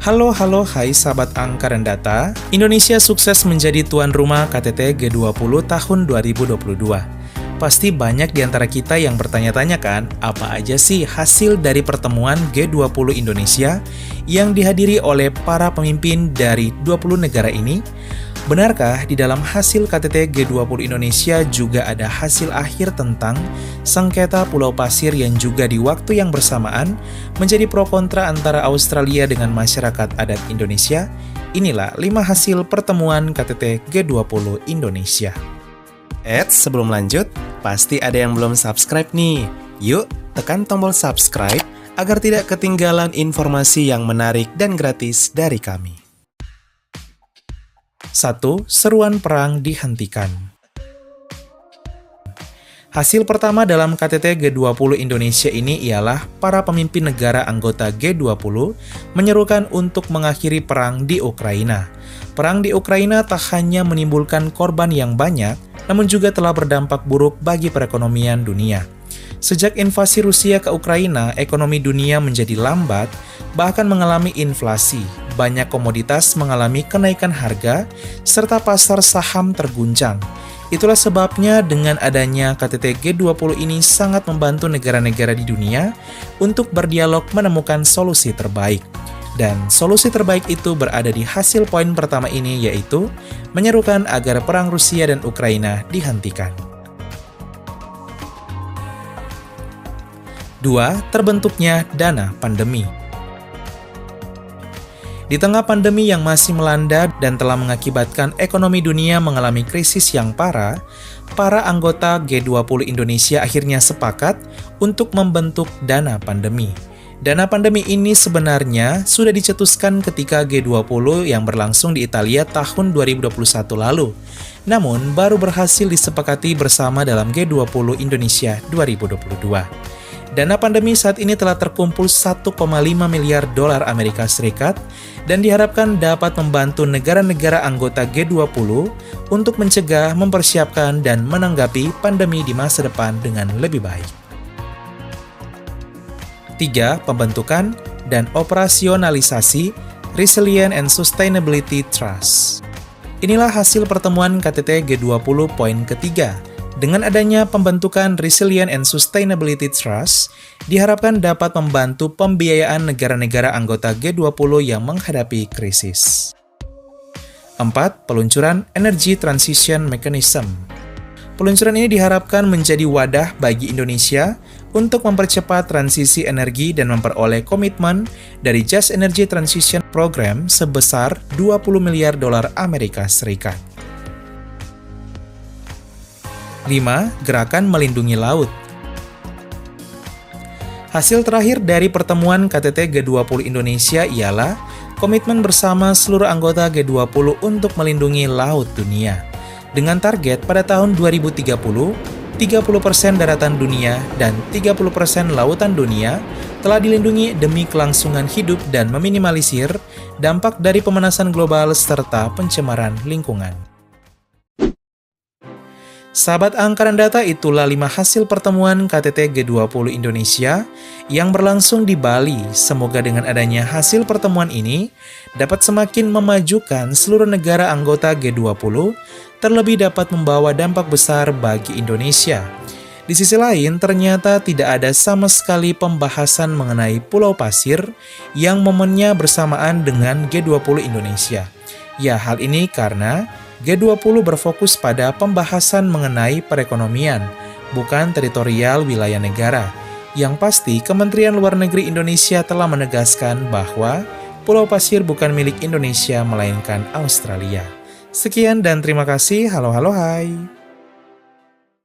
Hai sahabat angka dan data. Indonesia sukses menjadi tuan rumah KTT G20 tahun 2022. Pasti banyak di antara kita yang bertanya-tanya kan, apa aja sih hasil dari pertemuan G20 Indonesia yang dihadiri oleh para pemimpin dari 20 negara ini? Benarkah di dalam hasil KTT G20 Indonesia juga ada hasil akhir tentang sengketa Pulau Pasir yang juga di waktu yang bersamaan menjadi pro kontra antara Australia dengan masyarakat adat Indonesia? Inilah 5 hasil pertemuan KTT G20 Indonesia. Sebelum lanjut, pasti ada yang belum subscribe nih. Yuk, tekan tombol subscribe agar tidak ketinggalan informasi yang menarik dan gratis dari kami. 1. Seruan perang dihentikan. Hasil pertama dalam KTT G20 Indonesia ini ialah para pemimpin negara anggota G20 menyerukan untuk mengakhiri perang di Ukraina. Perang di Ukraina tak hanya menimbulkan korban yang banyak, namun juga telah berdampak buruk bagi perekonomian dunia. Sejak invasi Rusia ke Ukraina, ekonomi dunia menjadi lambat, bahkan mengalami inflasi. Banyak komoditas mengalami kenaikan harga, serta pasar saham terguncang. Itulah sebabnya dengan adanya KTT G20 ini sangat membantu negara-negara di dunia untuk berdialog menemukan solusi terbaik. Dan solusi terbaik itu berada di hasil poin pertama ini, yaitu menyerukan agar perang Rusia dan Ukraina dihentikan. 2. Terbentuknya dana pandemi. Di tengah pandemi yang masih melanda dan telah mengakibatkan ekonomi dunia mengalami krisis yang parah, para anggota G20 Indonesia akhirnya sepakat untuk membentuk dana pandemi. Dana pandemi ini sebenarnya sudah dicetuskan ketika G20 yang berlangsung di Italia tahun 2021 lalu, namun baru berhasil disepakati bersama dalam G20 Indonesia 2022. Dana pandemi saat ini telah terkumpul 1,5 miliar dolar Amerika Serikat dan diharapkan dapat membantu negara-negara anggota G20 untuk mencegah, mempersiapkan, dan menanggapi pandemi di masa depan dengan lebih baik. 3. Pembentukan dan operasionalisasi Resilient and Sustainability Trust. Inilah hasil pertemuan KTT G20 poin ketiga. Dengan adanya pembentukan Resilient and Sustainability Trust, diharapkan dapat membantu pembiayaan negara-negara anggota G20 yang menghadapi krisis. 4. Peluncuran Energy Transition Mechanism. Peluncuran ini diharapkan menjadi wadah bagi Indonesia untuk mempercepat transisi energi dan memperoleh komitmen dari Just Energy Transition Program sebesar 20 miliar dolar Amerika Serikat. 5. Gerakan Melindungi Laut. Hasil terakhir dari pertemuan KTT G20 Indonesia ialah komitmen bersama seluruh anggota G20 untuk melindungi laut dunia. Dengan target pada tahun 2030, 30% daratan dunia dan 30% lautan dunia telah dilindungi demi kelangsungan hidup dan meminimalisir dampak dari pemanasan global serta pencemaran lingkungan. Sahabat angka dan data, itulah 5 hasil pertemuan KTT G20 Indonesia yang berlangsung di Bali. Semoga dengan adanya hasil pertemuan ini dapat semakin memajukan seluruh negara anggota G20, terlebih dapat membawa dampak besar bagi Indonesia. Di sisi lain, ternyata tidak ada sama sekali pembahasan mengenai Pulau Pasir yang momennya bersamaan dengan G20 Indonesia. Ya, hal ini karena G20 berfokus pada pembahasan mengenai perekonomian, bukan teritorial wilayah negara. Yang pasti, Kementerian Luar Negeri Indonesia telah menegaskan bahwa Pulau Pasir bukan milik Indonesia, melainkan Australia. Sekian dan terima kasih. Halo, hai.